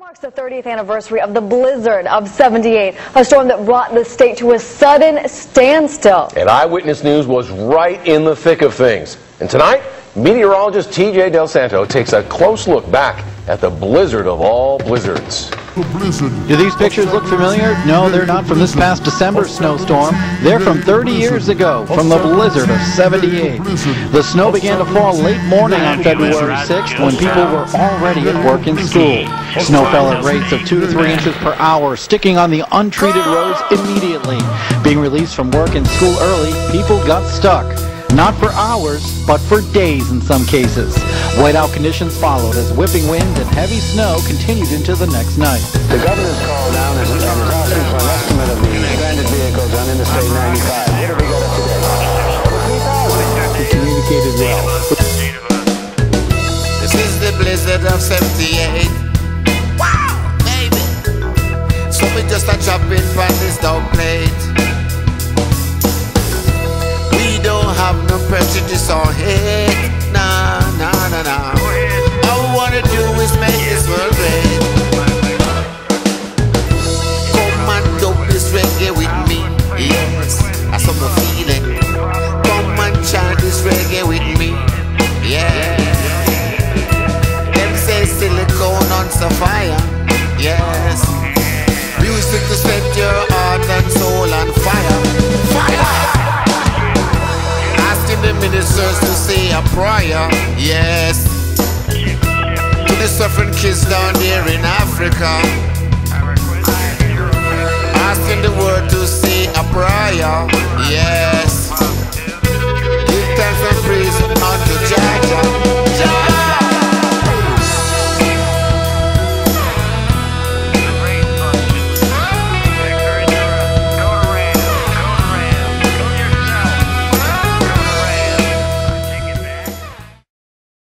Marks the 30th anniversary of the blizzard of '78, a storm that brought the state to a sudden standstill. And Eyewitness News was right in the thick of things. And tonight, meteorologist TJ Del Santo takes a close look back at the blizzard of all blizzards. Do these pictures look familiar? No, they're not from this past December snowstorm. They're from 30 years ago, from the blizzard of '78. The snow began to fall late morning on February 6th when people were already at work and school. Snow fell at rates of 2 to 3 inches per hour, sticking on the untreated roads immediately. Being released from work and school early, people got stuck. Not for hours, but for days in some cases. Whiteout conditions followed as whipping wind and heavy snow continued into the next night. The governor's called down and is asking for an estimate of the stranded vehicles on Interstate 95. What have we got up to date? 3,000. He communicated well. This is the blizzard of '78. Wow, baby. So we just a drop it from this dog plate. Have no prejudice or hate, nah, nah, nah, nah. All we wanna do is make this world great. Come and dope this reggae with me, yes, that's what I'm feeling. Come and chant this reggae with me, yeah. Them say silicone on sapphire, yes. Music to set your heart and soul on fire, fire. The ministers to say a prayer, yes, to the suffering kids down there in Africa, asking the world to say a prayer, yes.